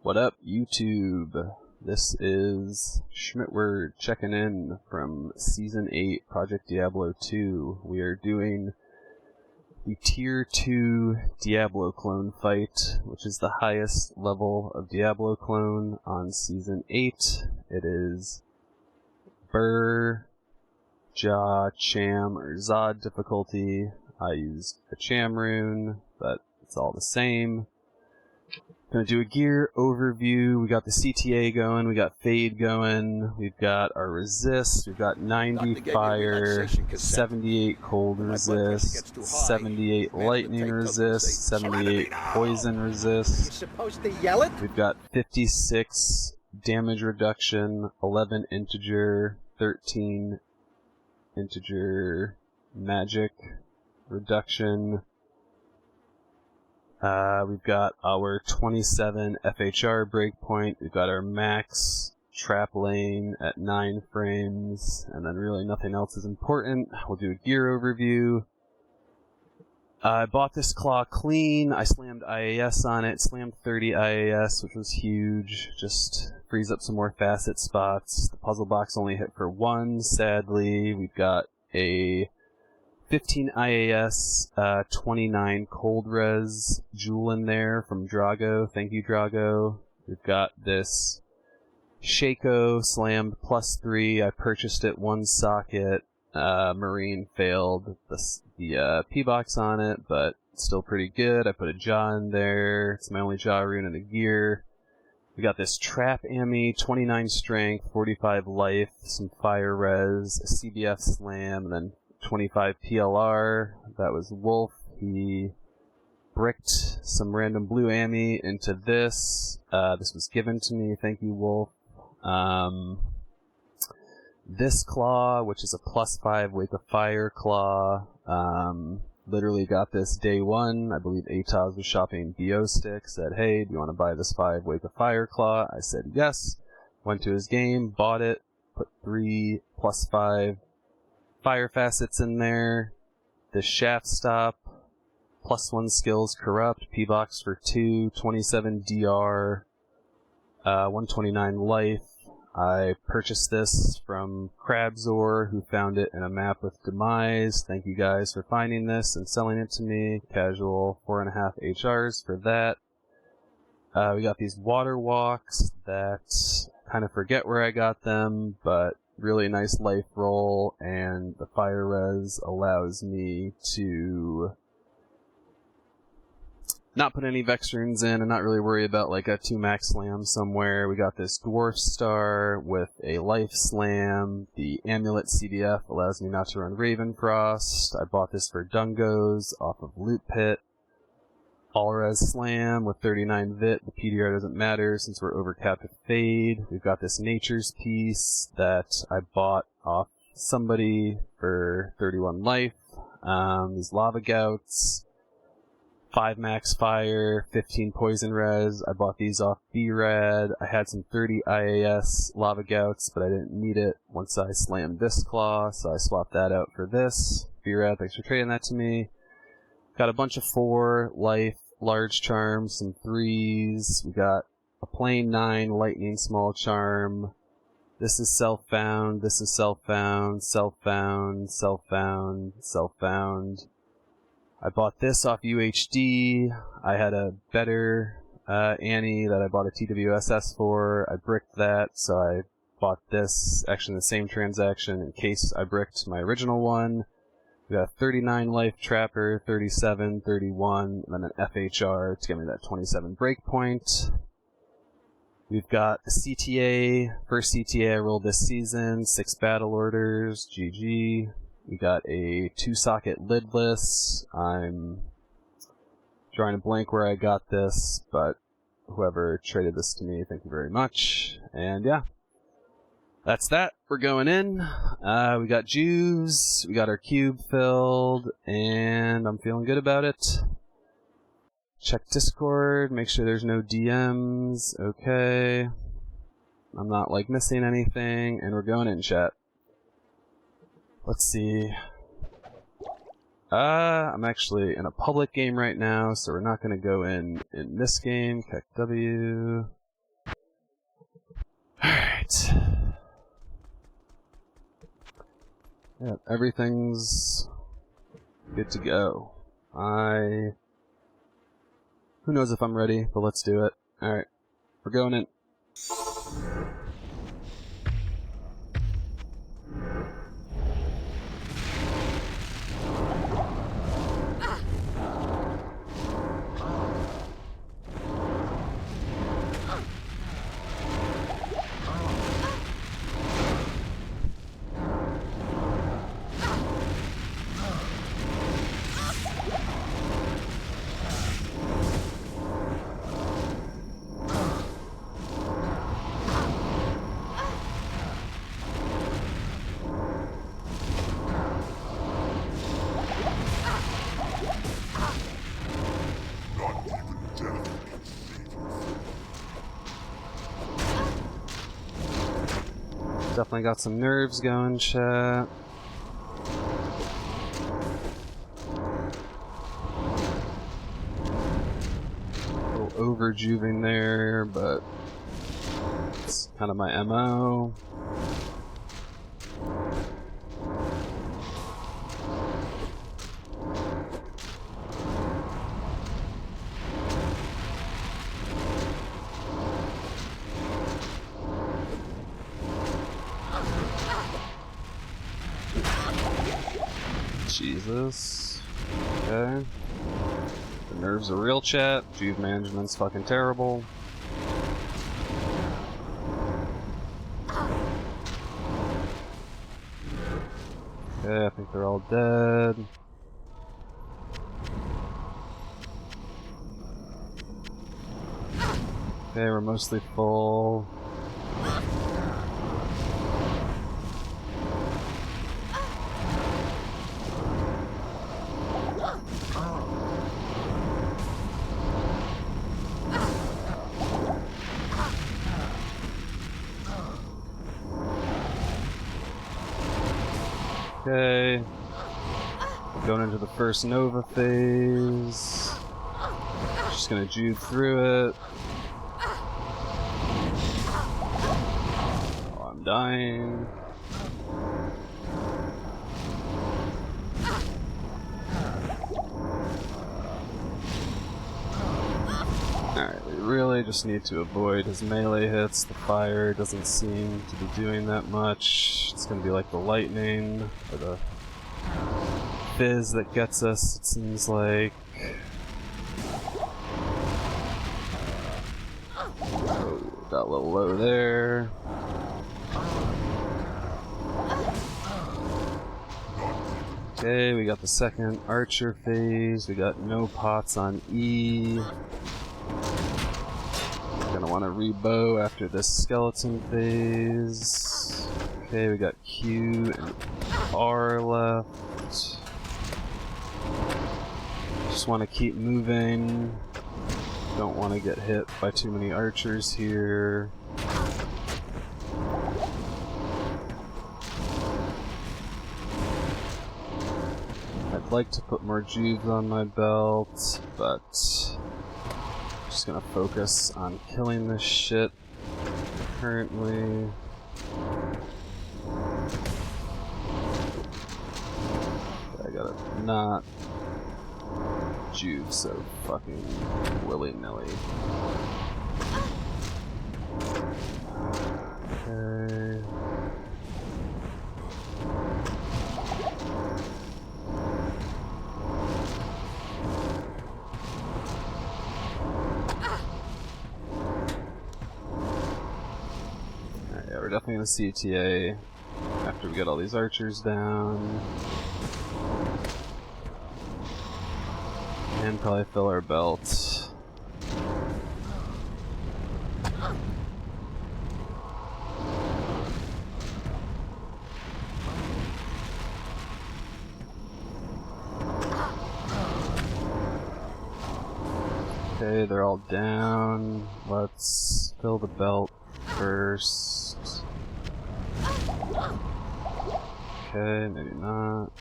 What up, YouTube? This is Schmidtward checking in from Season 8, Project Diablo 2. We are doing the Tier 2 Diablo clone fight, which is the highest level of Diablo clone on Season 8. It is Burr, Jah, Cham, or Zod difficulty. I used a Cham rune, but it's all the same. Gonna do a gear overview. We got the CTA going, we got Fade going, we've got our resist, we've got 90 fire, 78 cold resist, 78 lightning resist, 78 poison resist. We've got 56 damage reduction, 11 integer, 13 integer magic reduction. We've got our 27 FHR breakpoint, we've got our max trap lane at 9 frames, and then really nothing else is important. We'll do a gear overview. I bought this claw clean, I slammed IAS on it, slammed 30 IAS, which was huge, just frees up some more facet spots. The puzzle box only hit for 1, sadly. We've got a 15 IAS, 29 cold res jewel in there from Drago. Thank you, Drago. We've got this Shaco slammed +3. I purchased it 1 socket. Marine failed the P-box on it, but still pretty good. I put a Jah in there. It's my only Jah rune in the gear. We got this Trap Ami, 29 strength, 45 life, some fire res, a CBF slam, and then 25 PLR. That was Wolf. He bricked some random blue Ami into this. This was given to me. Thank you, Wolf. This claw, which is a +5 Wake of Fire claw, literally got this day 1. I believe Ataz was shopping BO stick, said, hey, do you want to buy this 5 Wake of Fire claw? I said yes. Went to his game, bought it, put 3 +5 fire facets in there. This shaft stop, +1 skills corrupt, P-box for 2, 27 DR, 129 life. I purchased this from Crabzor, who found it in a map with Demise. Thank you guys for finding this and selling it to me. Casual 4.5 HRs for that. We got these water walks that I kind of forget where I got them, but really nice life roll, and the fire res allows me to not put any Vex runes in and not really worry about like a 2 max slam somewhere. We got this Dwarf Star with a life slam. The Amulet CDF allows me not to run Ravenfrost. I bought this for Dungos off of Loot Pit. All res slam with 39 vit. The PDR doesn't matter since we're overcapped with Fade. We've got this Nature's Piece that I bought off somebody for 31 life. These Lava Gouts, 5 max fire, 15 poison res. I bought these off B-Rad. I had some 30 IAS Lava Gouts, but I didn't need it once I slammed this claw, so I swapped that out for this. B-Rad, thanks for trading that to me. Got a bunch of 4 life, large charms, some 3s. We got a plain 9 lightning small charm. This is self-found, this is self-found, self-found, self-found, self-found. I bought this off UHD. I had a better Annie that I bought a TWSS for. I bricked that, so I bought this actually in the same transaction in case I bricked my original one. We got 39 life trapper, 37, 31, and then an FHR to give me that 27 breakpoint. We've got the CTA, first CTA I rolled this season, 6 battle orders, GG. We got a 2-socket lidless. I'm drawing a blank where I got this, but whoever traded this to me, thank you very much. And yeah. That's that. We're going in. We got juice. We got our cube filled, and I'm feeling good about it. Check Discord. Make sure there's no DMs. Okay. I'm not like missing anything, and we're going in, chat. Let's see. I'm actually in a public game right now, so we're not going to go in this game. Kek W. Alright. Yeah, everything's good to go. Who knows if I'm ready, but let's do it. Alright, we're going in. Definitely got some nerves going, chat. A little over-juving there, but it's kind of my MO. Jesus. Okay. The nerves are real, chat. Juve management's fucking terrible. Okay, I think they're all dead. Okay, we're mostly full. Okay, going into the first Nova phase. Just gonna juke through it. Oh, I'm dying. Alright, we really just need to avoid his melee hits. The fire doesn't seem to be doing that much. It's gonna be like the lightning, or the fizz that gets us, it seems like. Oh, got a little low there. Okay, we got the second archer phase. We got no pots on E. Gonna want to rebow after this skeleton phase. Okay, we got Q and R left. Just want to keep moving. Don't want to get hit by too many archers here. I'd like to put more juves on my belt, but I'm just gonna focus on killing this shit currently. I gotta not juve so fucking willy-nilly. Okay. Yeah, we're definitely gonna CTA after we get all these archers down. And probably fill our belt. Okay, they're all down. Let's fill the belt first. Okay, maybe not.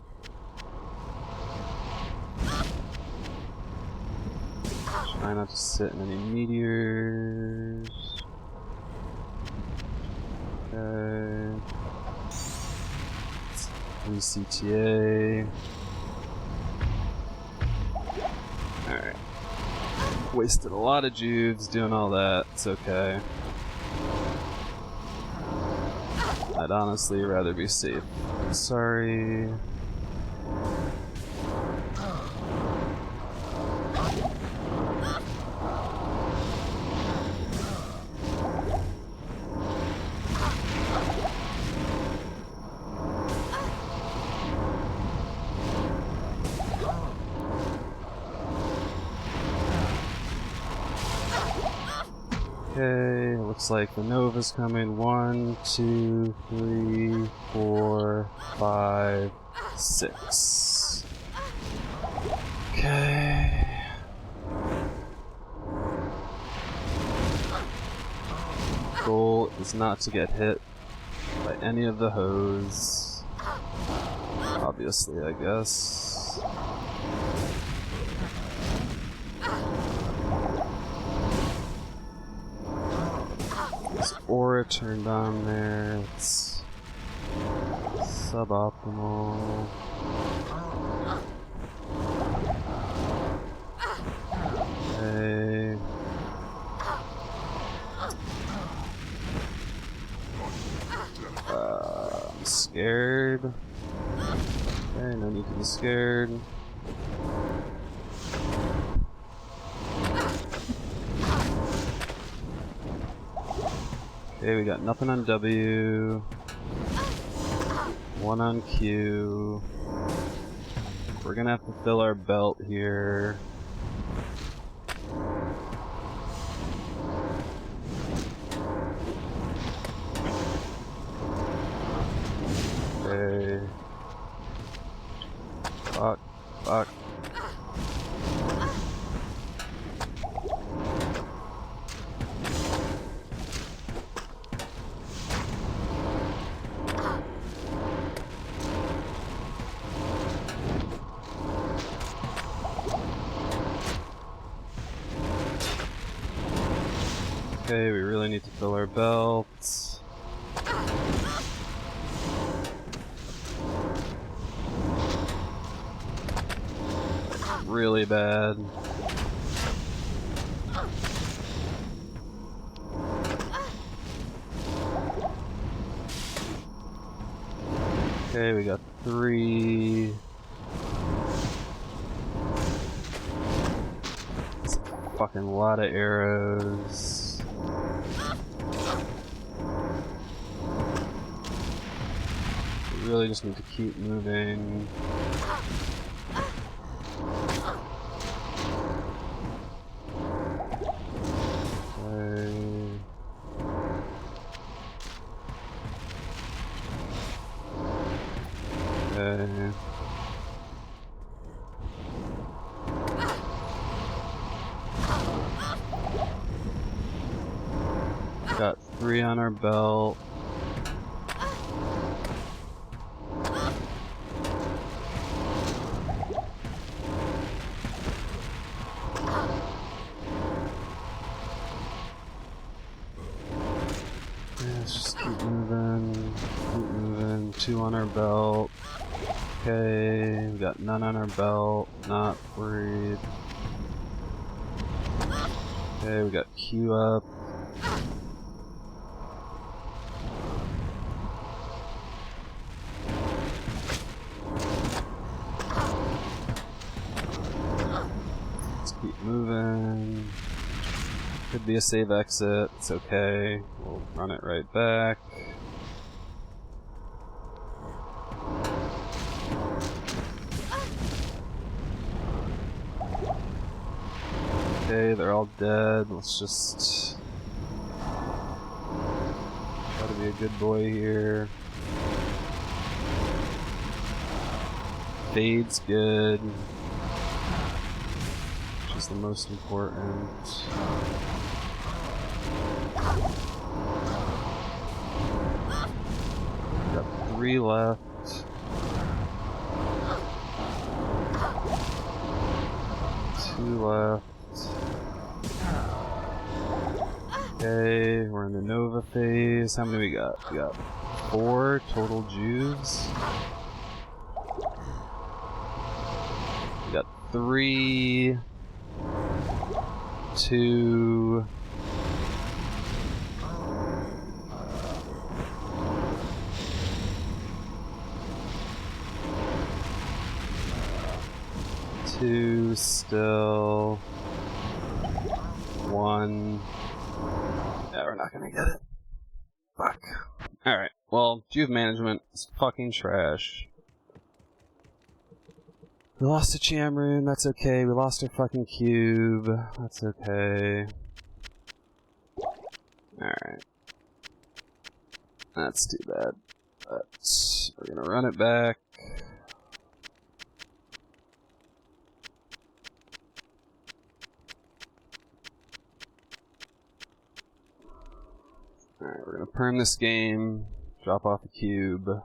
Try not to sit in any meteors. Okay. 3 CTA. Alright. Wasted a lot of juves doing all that. It's okay. I'd honestly rather be safe. Sorry. Okay, looks like the Nova's coming. 1, 2, 3, 4, 5, 6. Okay. Goal is not to get hit by any of the hose. Obviously, I guess. This aura turned on there. It's suboptimal. Okay. I'm scared. Okay, no need to be scared. Okay, we got nothing on W. 1 on Q. We're gonna have to fill our belt here. Okay. Fuck. Fuck. Okay, we really need to fill our belts. Really bad. Okay, we got 3. That's a fucking lot of arrows. We really just need to keep moving. Okay. Got 3 on our belt. Let's just keep moving. Keep moving. 2 on our belt. Okay, we got none on our belt. Not worried. Okay, we got Q up. Let's keep moving. Could be a save exit. It's okay. We'll run it right back. Okay, they're all dead. Let's just try to be a good boy here. Fade's good. Which is the most important. Got 3 left. Two left. Okay. Okay, we're in the Nova phase. How many we got? We got 4 total Jews. We got 3, 2, 2 still. 1. Yeah, we're not gonna get it. Fuck. Alright, well, Juve management is fucking trash. We lost a Cham Room, that's okay. We lost our fucking cube, that's okay. Alright. That's too bad. But we're gonna run it back. Alright, we're gonna perm this game, drop off a cube.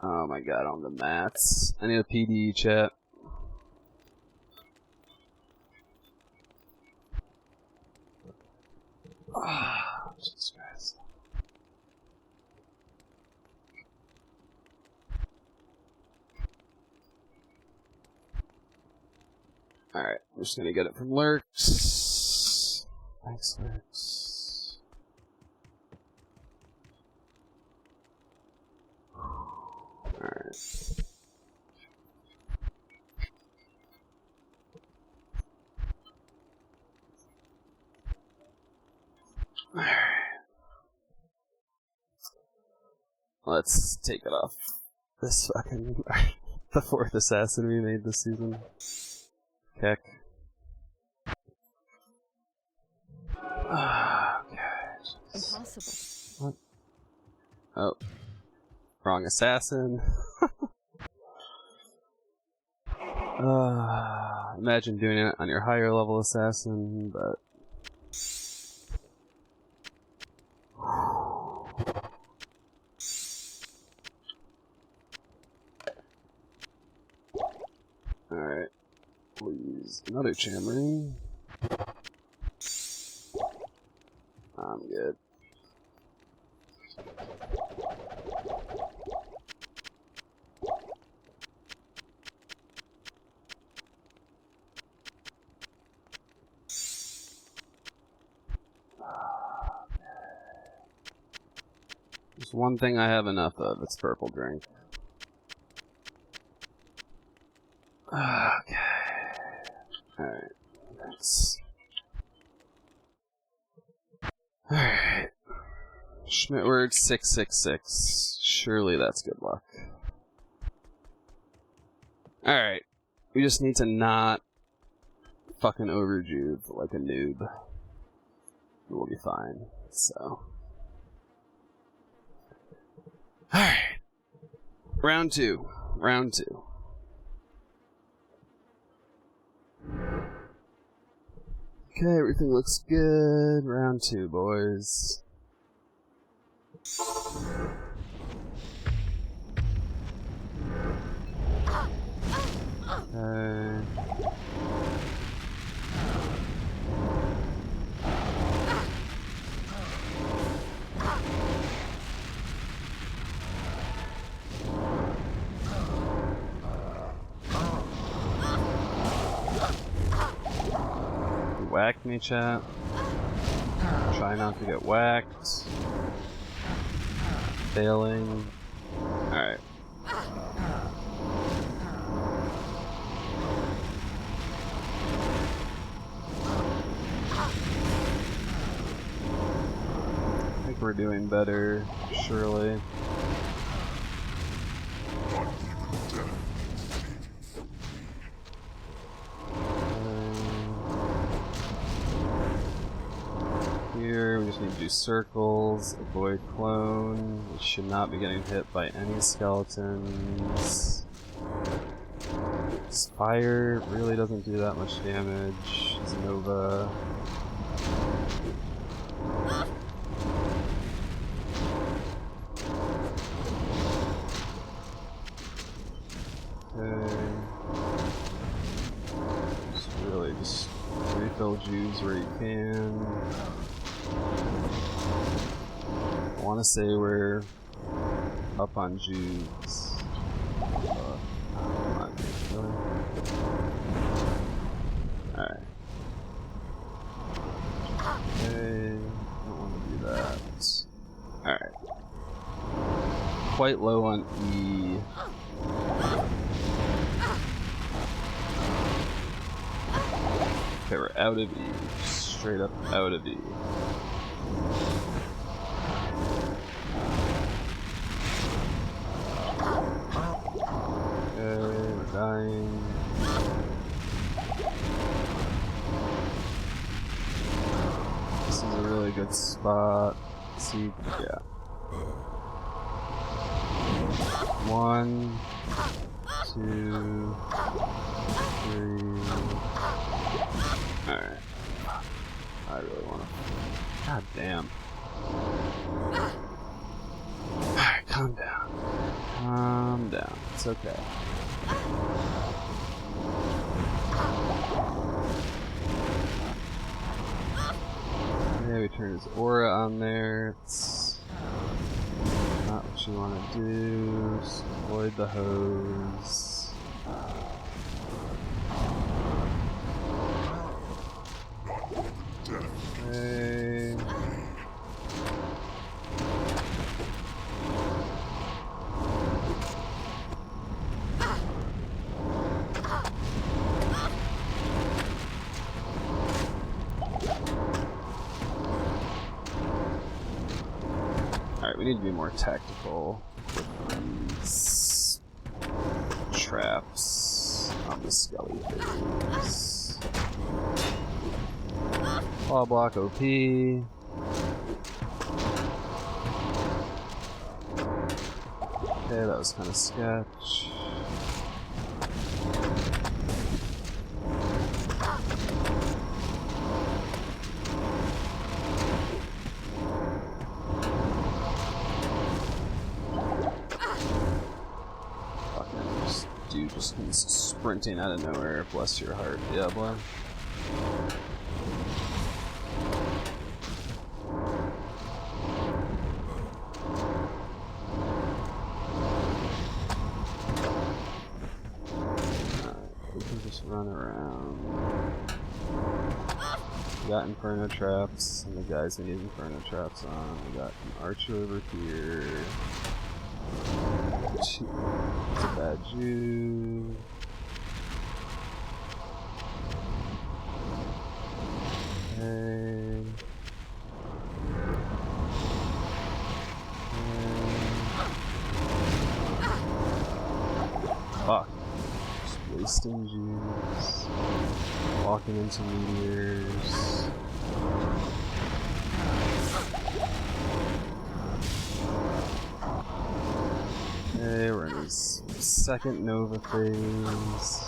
Oh my god, on the mats. I need a PD chat. Ah, Jesus Christ. Alright, I'm just gonna get it from Lurks. Thanks, Lurks. Alright. Alright. Let's take it off this fucking... the 4th assassin we made this season. Keck. Okay. Impossible. What? Oh. Wrong assassin. Imagine doing it on your higher level assassin, but... Alright. We'll use another Cham Ring. I'm good. There's one thing I have enough of, it's purple drink. Okay. Alright. Thanks. Alright. Schmidtword 666. Surely that's good luck. Alright. We just need to not fucking overjuve like a noob. We'll be fine. So. Alright. Round 2. Round 2. Okay, everything looks good. Round 2, boys. Okay. Whack me, chat. Try not to get whacked. Failing. Alright. I think we're doing better, surely. Here, we just need to do circles, avoid clone. We should not be getting hit by any skeletons. Fire really doesn't do that much damage. It's Nova. Okay. Just really just 3 Fill Jews where you can. I want to say we're up on Jews. Come on, really? Alright. Okay, don't want to do that. Alright. Quite low on E. Okay, we're out of E. Straight up out of E. Okay, we're dying. This is a really good spot. See, yeah. 1, 2, 3. Alright. I really want to. God damn. Alright, calm down. Calm down. It's okay. Yeah, we turn his aura on there. It's not what you want to do. Just avoid the hose. Okay. Alright, we need to be more tactical with these traps on the skelly things. Claw block OP. Okay, that was kind of sketch. Dude just comes sprinting out of nowhere. Bless your heart, Diablo. We can just run around. We got Inferno traps, and the guys who need Inferno traps on. We got an archer over here. It's a bad Jew. Okay. Fuck. Just wasting Jews. Walking into meteors. Okay, we're in his second Nova phase.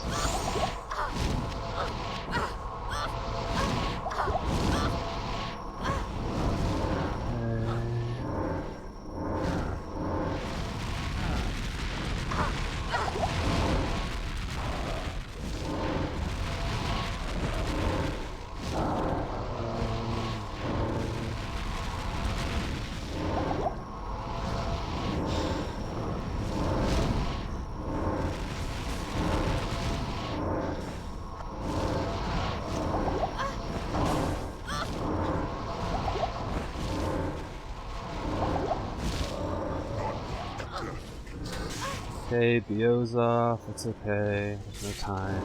Okay, BO's off, it's okay, there's no time.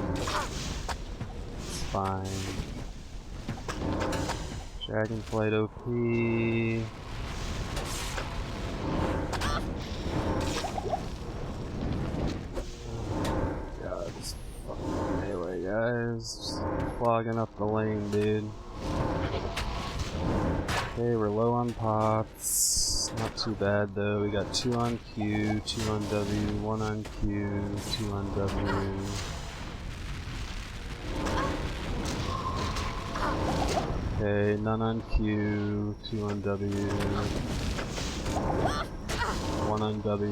It's fine. Dragonflight OP. God, this fucking melee guys. Just clogging up the lane, dude. Okay, we're low on pots. Not too bad though. We got 2 on Q, 2 on W, 1 on Q, 2 on W. Okay, none on Q, 2 on W, 1 on W.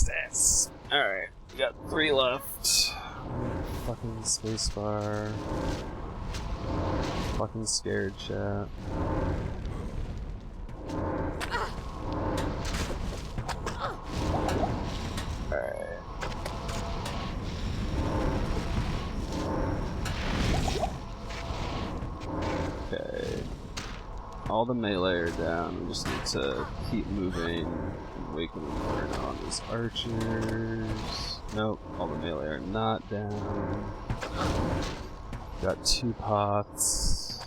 Jesus! Alright, we got 3 left. Fucking spacebar. Fucking scared, chat. Alright. Okay. All the melee are down. We just need to keep moving and waking and burn on these archers. Nope, all the melee are not down. Got 2 pots.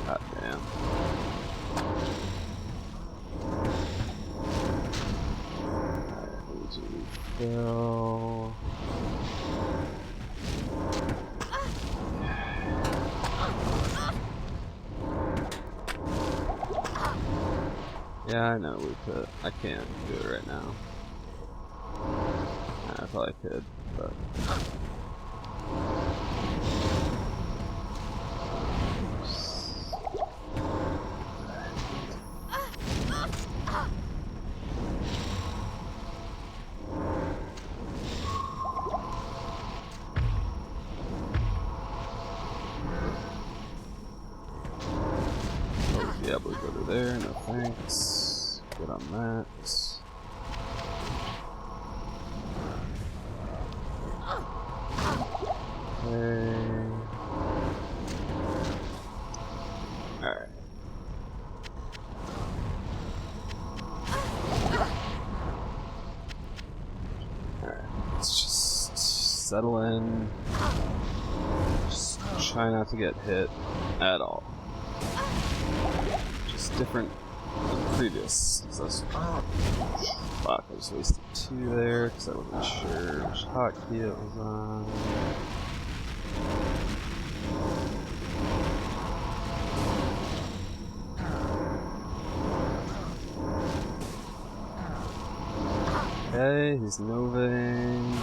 God damn. Alright, we need to refill. Yeah, I know we could. I can't do it right now. I probably could, but. Oh, Diablo's over there, no thanks. Good on that. Okay. Alright. Alright, let's just settle in. Just try not to get hit at all. Just different than previous. Fuck, I just wasted 2 there because I wasn't sure which hotkey it was on. Okay, he's moving.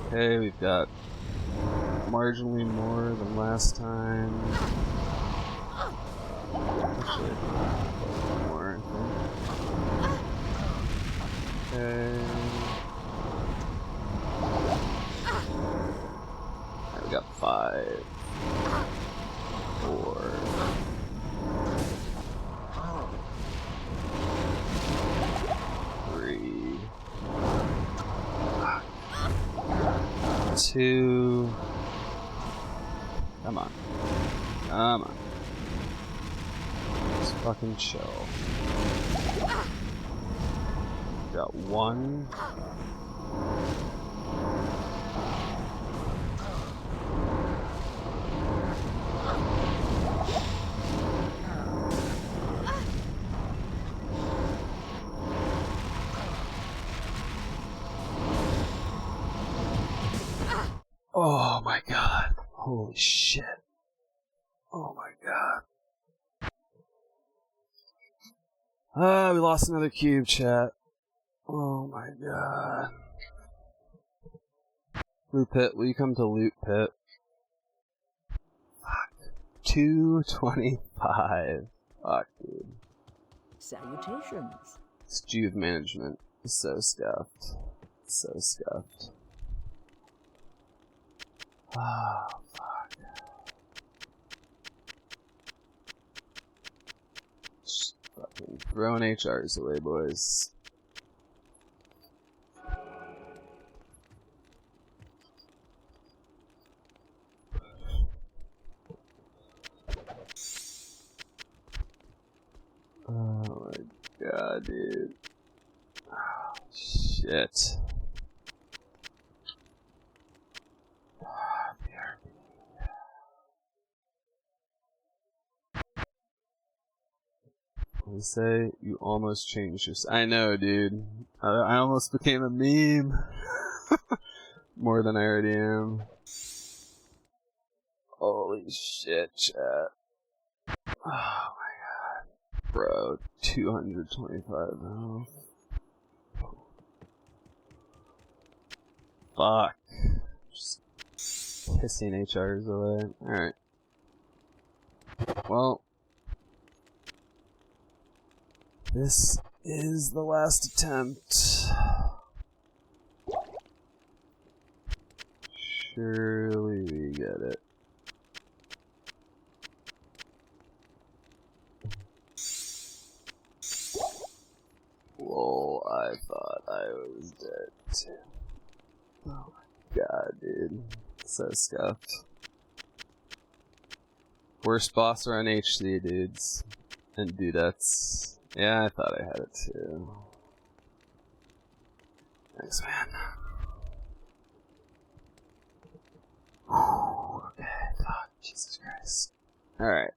Okay, we've got marginally more than last time. Actually, more, I think. Okay. Alright, we got 5. 4. 3. 2. Come on. Come on. Just fucking chill. Got 1. Oh my god. Holy shit. Oh my god. Ah, we lost another cube, chat. Oh my god. Loot pit, will you come to loot pit? Fuck. 225. Fuck, dude. Salutations. This Juve management is so scuffed. So scuffed. Ah, fuck. Just fucking throwing HRs away, boys. Oh my god, dude. Oh, shit. They say you almost changed your. I know, dude. I almost became a meme. More than I already am. Holy shit, chat. Oh my god. Bro, 225 health. Fuck. Just pissing HRs away. Alright. Well, this is the last attempt. Surely we get it. Lol, I thought I was dead too. Oh my god, dude. So scuffed. Worst boss around HC, dudes. And dudettes. Yeah, I thought I had it too. Thanks, man. Whew. Okay, fuck. Jesus Christ. Alright.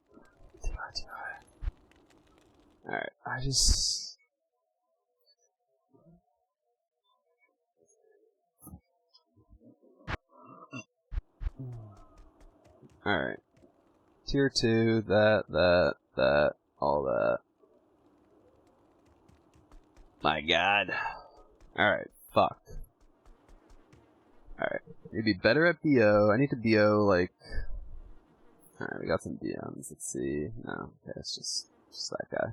Alright, I just... Alright. Tier 2, that, all that. My god. Alright, fuck. Alright. Need to be better at BO. I need to BO, like... Alright, we got some DMs. Let's see. No, okay, it's just that guy.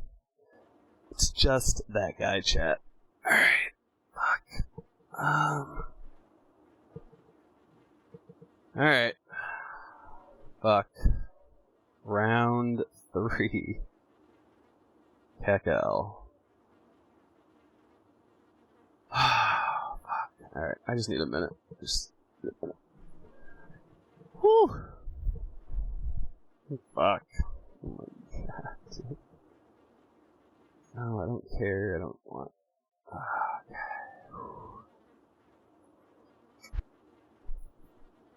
It's just that guy, chat. Alright. Fuck. Alright. Fuck. Round 3. Kekel. Fuck. Alright, I just need a minute. Just need a minute. Whew. Fuck. Oh my god, dude. No, I don't care. I don't want...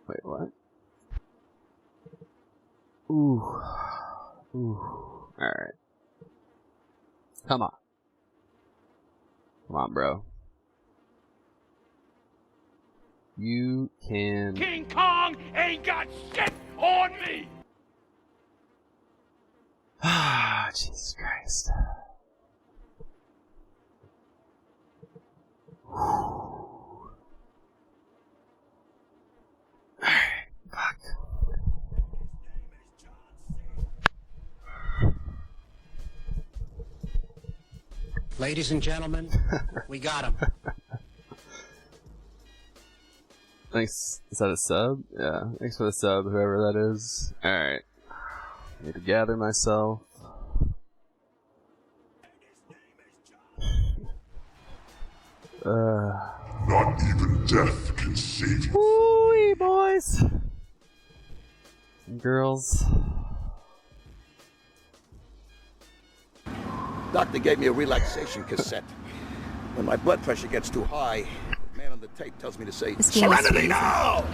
Wait, what? Ooh. Ooh. Alright. Come on. Come on, bro. You can... King Kong ain't got shit on me! Ah, Jesus Christ. Alright, fuck. Ladies and gentlemen, we got him. Thanks. Is that a sub? Yeah. Thanks for the sub, whoever that is. Alright. Need to gather myself. Not even death can save you. Woo-wee, boys! And girls. Doctor gave me a relaxation cassette. When my blood pressure gets too high, the man on the tape tells me to say, This game is "Serenity easy. now!"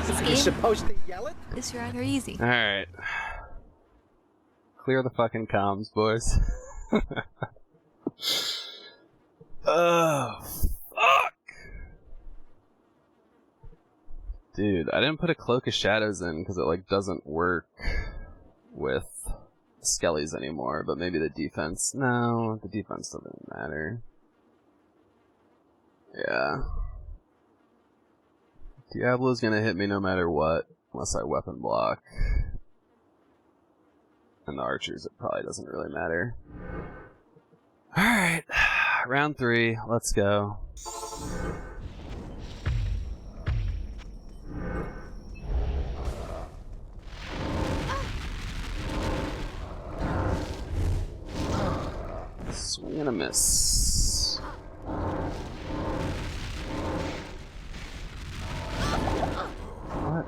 This You're game supposed to yell it? is rather easy. Alright. Clear the fucking comms, boys. Oh, fuck! Dude, I didn't put a Cloak of Shadows in because it, like, doesn't work with Skellies anymore, but maybe the defense... No, the defense doesn't matter. Yeah. Diablo's gonna hit me no matter what, unless I weapon block. And the archers, it probably doesn't really matter. Alright, round 3, let's go. Swing and a miss. What?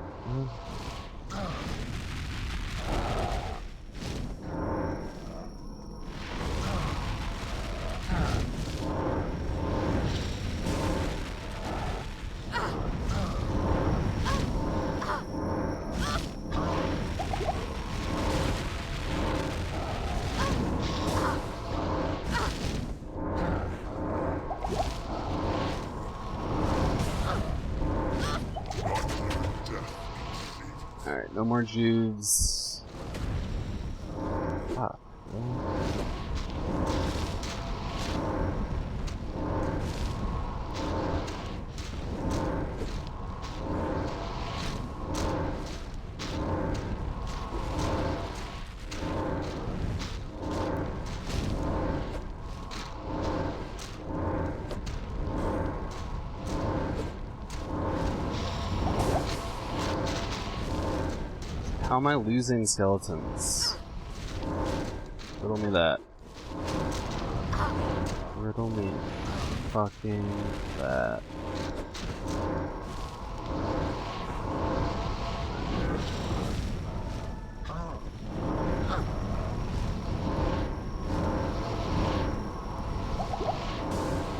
Alright, no more Jews. Ah, How am I losing skeletons? Riddle me that. Riddle me fucking that.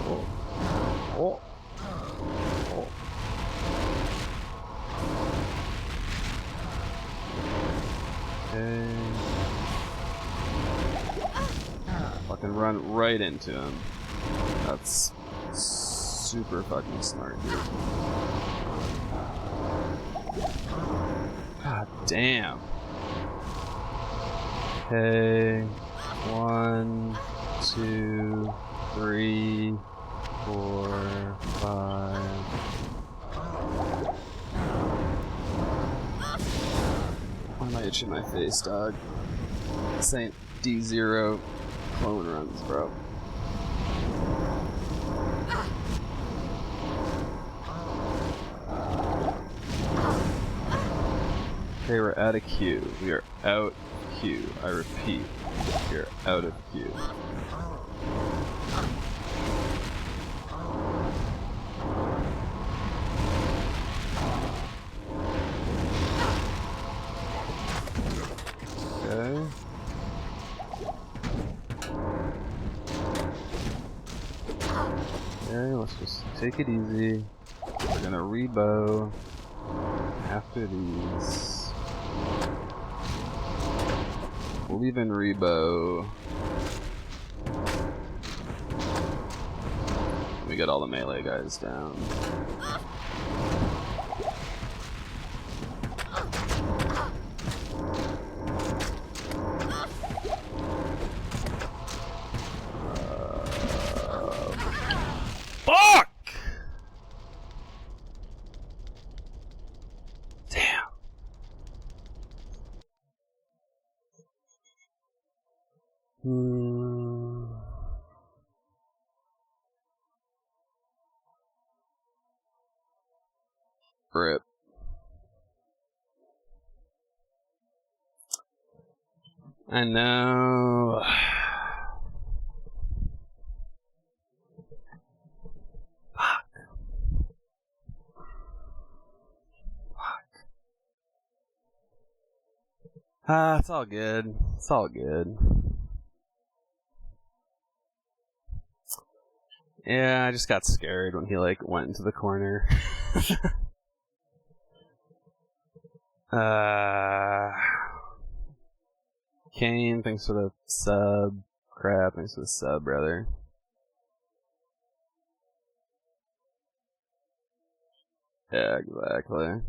Oh. Oh. Okay. Fucking run right into him. That's super fucking smart, dude. God damn. Okay. 1, 2, 3, 4, 5. Why am I itching my face, dog? This ain't D0 clone runs, bro. Okay, we're out of queue. We are out of queue. I repeat, we are out of queue. Okay. Okay, let's just take it easy. We're gonna rebow after these. We'll even rebow. We get all the melee guys down. Fuck! Damn. Rip. I know. Fuck. It's all good. It's all good. Yeah, I just got scared when he like went into the corner. Kane, thanks for the sub. Crap, thanks for the sub, brother. Yeah, exactly.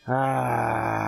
Ah.